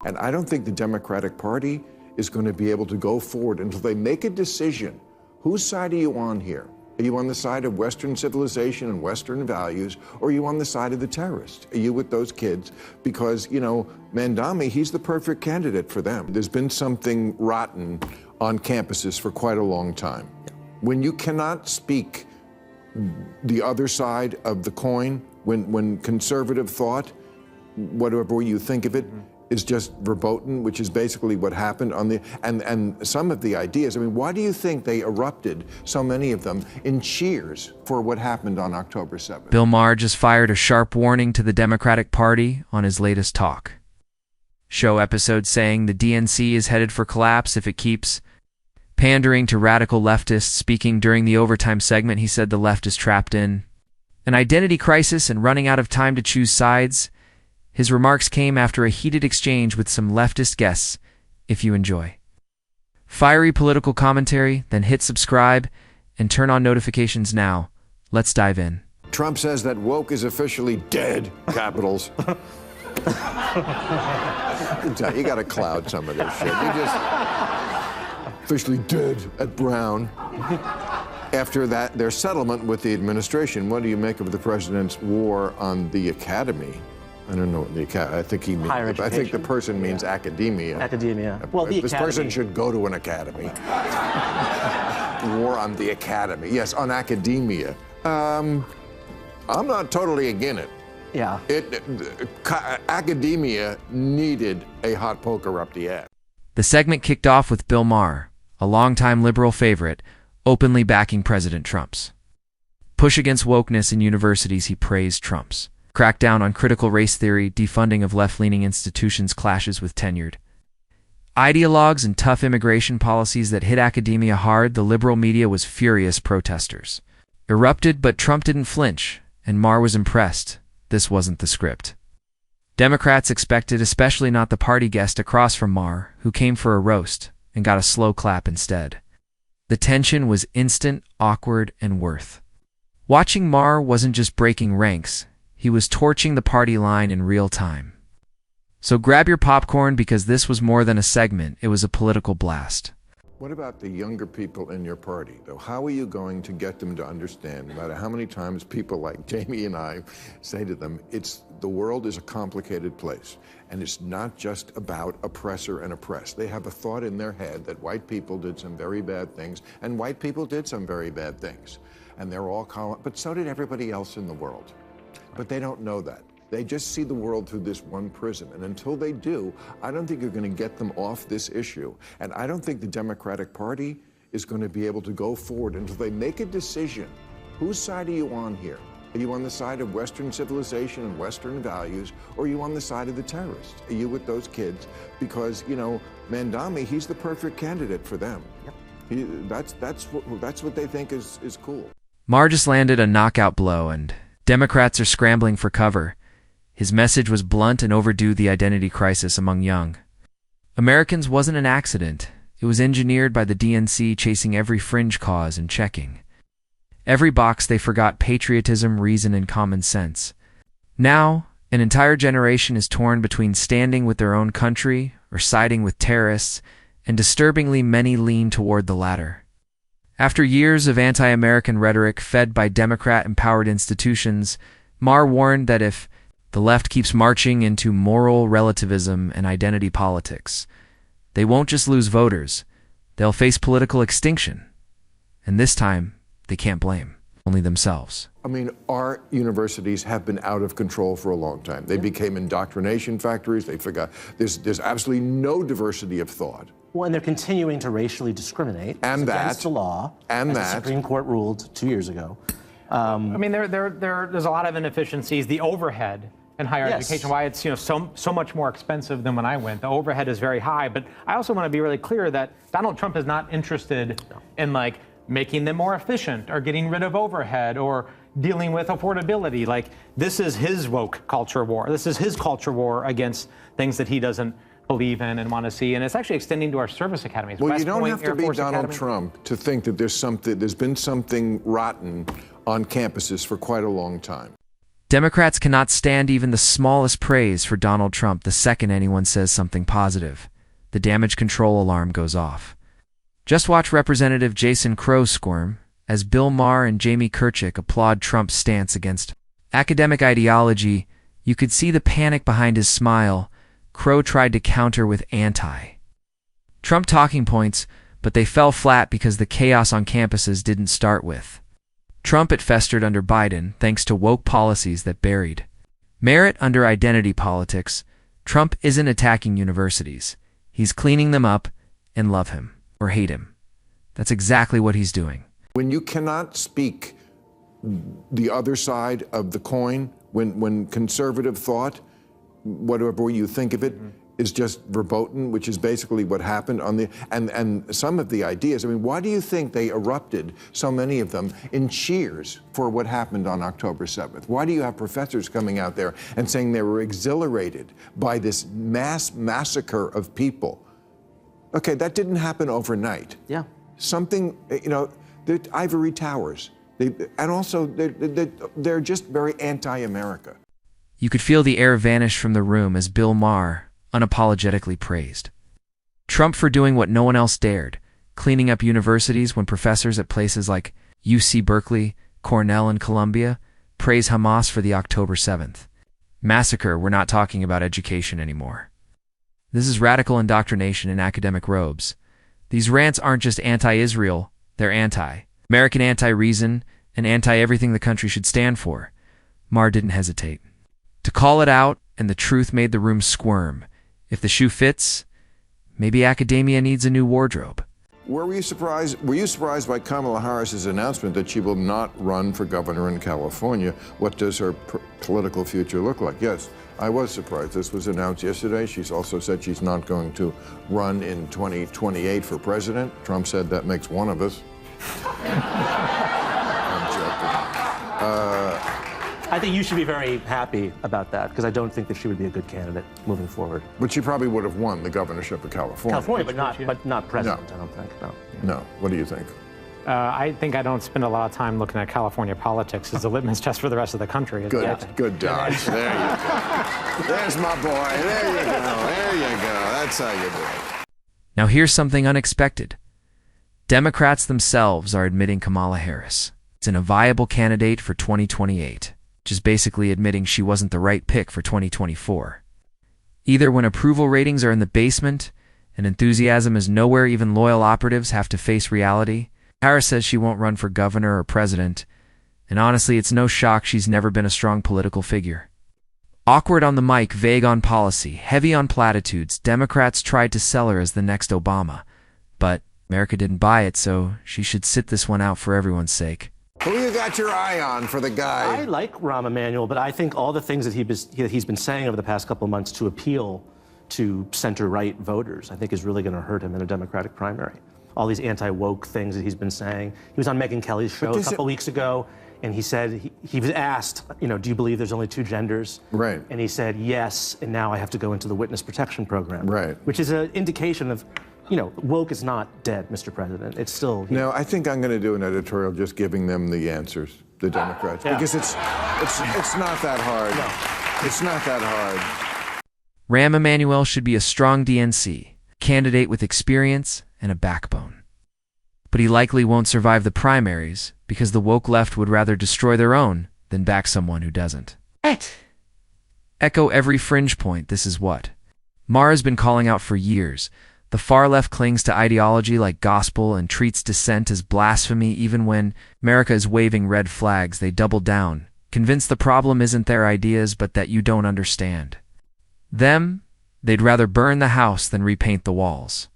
And I don't think the Democratic Party is going to be able to go forward until they make a decision. Whose side are you on here? Are you on the side of Western civilization and Western values, or are you on the side of the terrorists? Are you with those kids? Because, you know, Mandami, he's the perfect candidate for them. There's been something rotten on campuses for quite a long time. When you cannot speak the other side of the coin, when conservative thought, whatever you think of it, is just verboten, which is basically what happened on the, and some of the ideas. I mean, why do you think they erupted, so many of them, in cheers for what happened on October 7th? Bill Maher just fired a sharp warning to the Democratic Party on his latest talk show episode, saying the DNC is headed for collapse if it keeps pandering to radical leftists. Speaking during the overtime segment, he said the left is trapped in an identity crisis and running out of time to choose sides. His remarks came after a heated exchange with some leftist guests. If you enjoy fiery political commentary, then hit subscribe and turn on notifications now. Let's dive in. Trump says that woke is officially dead, capitals. You got to cloud some of this shit. You just officially dead at Brown. After that, their settlement with the administration. What do you make of the president's war on the academy? I don't know what the academy, I think he means, I think the person means academia. Academia. Well, the this academy. person should go to an academy. War on the academy. Yes, on academia. I'm not totally against it. Yeah. Academia needed a hot poker up the ass. The segment kicked off with Bill Maher, a longtime liberal favorite, openly backing President Trump's push against wokeness in universities. He praised Trump's crackdown on critical race theory, defunding of left-leaning institutions, clashes with tenured ideologues, and tough immigration policies that hit academia hard. The liberal media was furious. Protesters erupted, but Trump didn't flinch, and Maher was impressed. This wasn't the script Democrats expected, especially not the party guest across from Maher, who came for a roast and got a slow clap instead. The tension was instant, awkward, and worth watching. Maher wasn't just breaking ranks, he was torching the party line in real time. So grab your popcorn, because this was more than a segment, it was a political blast. What about the younger people in your party, though? How are you going to get them to understand, no matter how many times people like Jamie and I say to them, the world is a complicated place, and it's not just about oppressor and oppressed. They have a thought in their head that white people did some very bad things, and white people did some very bad things. And they're all but so did everybody else in the world. But they don't know that. They just see the world through this one prism. And until they do, I don't think you're going to get them off this issue. And I don't think the Democratic Party is going to be able to go forward until they make a decision. Whose side are you on here? Are you on the side of Western civilization and Western values, or are you on the side of the terrorists? Are you with those kids? Because, you know, Mandami, he's the perfect candidate for them. Yep. That's what they think is cool. Maher just landed a knockout blow, and Democrats are scrambling for cover. His message was blunt and overdue. The identity crisis among young Americans wasn't an accident. It was engineered by the DNC, chasing every fringe cause and checking every box. They forgot patriotism, reason, and common sense. Now, an entire generation is torn between standing with their own country or siding with terrorists, and disturbingly many lean toward the latter. After years of anti-American rhetoric fed by Democrat-empowered institutions, Maher warned that if the left keeps marching into moral relativism and identity politics, they won't just lose voters, they'll face political extinction. And this time, they can't blame only themselves. I mean, our universities have been out of control for a long time. They became indoctrination factories. They forgot. There's absolutely no diversity of thought. Well, and they're continuing to racially discriminate against the law, as the Supreme Court ruled 2 years ago. I mean, there's a lot of inefficiencies. The overhead in higher education, why it's so much more expensive than when I went. The overhead is very high. But I also want to be really clear that Donald Trump is not interested in like making them more efficient or getting rid of overhead or dealing with affordability. Like, this is his woke culture war. This is his culture war against things that he doesn't believe in and want to see, and it's actually extending to our service academies. Well, West you don't Point, have to Air be Force Donald Academy. Trump to think that there's been something rotten on campuses for quite a long time. Democrats cannot stand even the smallest praise for Donald Trump the second anyone says something positive. The damage control alarm goes off. Just watch Representative Jason Crow squirm as Bill Maher and Jamie Kirchick applaud Trump's stance against academic ideology. You could see the panic behind his smile. Crow tried to counter with anti-Trump talking points, but they fell flat because the chaos on campuses didn't start with Trump. It festered under Biden thanks to woke policies that buried merit under identity politics. Trump isn't attacking universities. He's cleaning them up, and love him or hate him. That's exactly what he's doing. When you cannot speak the other side of the coin, when conservative thought, whatever you think of it, is just verboten, which is basically what happened on the, and some of the ideas. I mean, why do you think they erupted, so many of them, in cheers for what happened on October 7th? Why do you have professors coming out there and saying they were exhilarated by this mass massacre of people? Okay, that didn't happen overnight. Yeah. Something, you know, they're ivory towers. And also, they're just very anti-America. You could feel the air vanish from the room as Bill Maher unapologetically praised Trump for doing what no one else dared, cleaning up universities when professors at places like UC Berkeley, Cornell, and Columbia praise Hamas for the October 7th massacre. We're not talking about education anymore. This is radical indoctrination in academic robes. These rants aren't just anti-Israel, they're anti-American, anti-reason, and anti-everything the country should stand for. Maher didn't hesitate to call it out, and the truth made the room squirm. If the shoe fits, maybe academia needs a new wardrobe. Were you surprised by Kamala Harris's announcement that she will not run for governor in California? What does her political future look like? Yes, I was surprised. This was announced yesterday. She's also said she's not going to run in 2028 for president. Trump said that makes one of us. I'm joking. I think you should be very happy about that, because I don't think that she would be a good candidate moving forward. But she probably would have won the governorship of California. But not president, no. I don't think, no. No. What do you think? I think I don't spend a lot of time looking at California politics as a litmus test for the rest of the country. Good dodge. There you go. There's my boy. There you go. There you go. That's how you do it. Now here's something unexpected. Democrats themselves are admitting Kamala Harris isn't a viable candidate for 2028. Which is basically admitting she wasn't the right pick for 2024. Either when approval ratings are in the basement and enthusiasm is nowhere, even loyal operatives have to face reality. Harris says she won't run for governor or president, and honestly, it's no shock she's never been a strong political figure. Awkward on the mic, vague on policy, heavy on platitudes, Democrats tried to sell her as the next Obama. But America didn't buy it, so she should sit this one out for everyone's sake. Who you got your eye on for the guy? I like Rahm Emanuel, but I think all the things that he's been saying over the past couple of months to appeal to center-right voters, I think is really going to hurt him in a Democratic primary. All these anti-woke things that he's been saying. He was on Megyn Kelly's show a couple weeks ago, and he said, he was asked, you know, do you believe there's only two genders? Right. And he said, yes, and now I have to go into the witness protection program. Right. Which is an indication of, you know, woke is not dead, Mr. President. It's still here. No, I think I'm going to do an editorial just giving them the answers, the Democrats, because it's not that hard. No. It's not that hard. Rahm Emanuel should be a strong DNC candidate with experience and a backbone. But he likely won't survive the primaries because the woke left would rather destroy their own than back someone who doesn't. Echo every fringe point, this is what Maher has been calling out for years. The far left clings to ideology like gospel and treats dissent as blasphemy. Even when America is waving red flags, they double down, convinced the problem isn't their ideas but that you don't understand them. They'd rather burn the house than repaint the walls.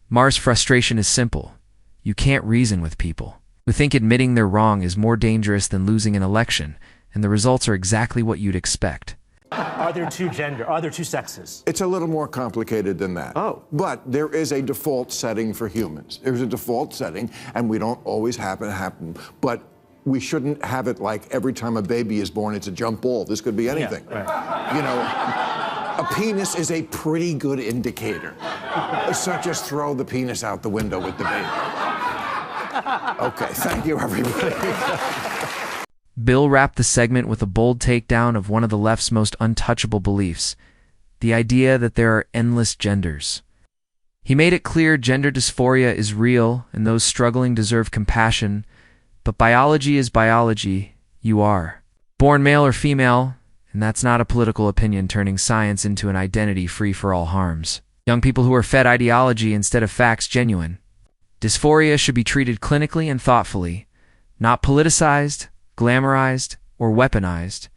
Maher's frustration is simple. You can't reason with people who think admitting they're wrong is more dangerous than losing an election, and the results are exactly what you'd expect. Are there two genders? Are there two sexes? It's a little more complicated than that. Oh. But there is a default setting for humans. There's a default setting, and we don't always happen. But we shouldn't have it like every time a baby is born, it's a jump ball. This could be anything. Yeah, right. You know, a penis is a pretty good indicator. So just throw the penis out the window with the baby. Okay, thank you, everybody. Bill wrapped the segment with a bold takedown of one of the left's most untouchable beliefs, the idea that there are endless genders. He made it clear gender dysphoria is real and those struggling deserve compassion, but biology is biology. You are born male or female, and that's not a political opinion turning science into an identity free for all harms. Young people who are fed ideology instead of facts genuine. Dysphoria should be treated clinically and thoughtfully, not politicized, glamorized, or weaponized.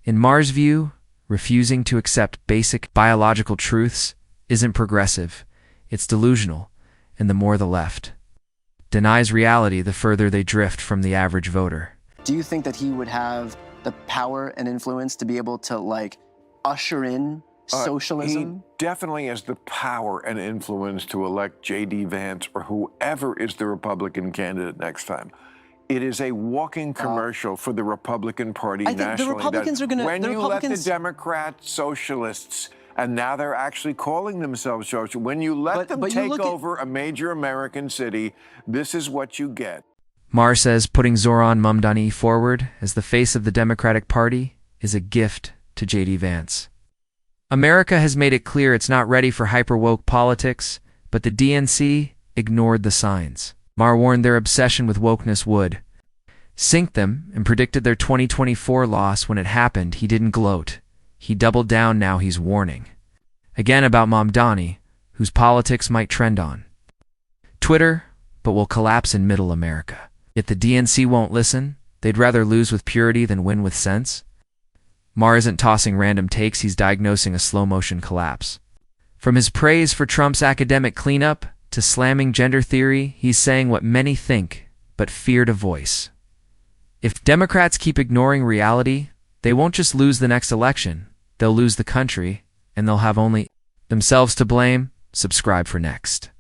In Maher's view, refusing to accept basic biological truths isn't progressive, it's delusional, and the more the left denies reality, the further they drift from the average voter. Do you think that he would have the power and influence to be able to, like, usher in socialism? He definitely has the power and influence to elect J.D. Vance or whoever is the Republican candidate next time. It is a walking commercial for the Republican Party nationally. I think the Republicans are going to... When you let the Democrats, socialists, and now they're actually calling themselves socialists, when you let them take over a major American city, this is what you get. Maher says putting Zohran Mamdani forward as the face of the Democratic Party is a gift to J.D. Vance. America has made it clear it's not ready for hyper-woke politics, but the DNC ignored the signs. Maher warned their obsession with wokeness would sink them and predicted their 2024 loss when it happened. He didn't gloat. He doubled down. Now he's warning. Again about Mamdani, whose politics might trend on Twitter, but will collapse in middle America. Yet the DNC won't listen. They'd rather lose with purity than win with sense. Maher isn't tossing random takes, he's diagnosing a slow-motion collapse. From his praise for Trump's academic cleanup to slamming gender theory, he's saying what many think, but fear to voice. If Democrats keep ignoring reality, they won't just lose the next election, they'll lose the country, and they'll have only themselves to blame. Subscribe for next.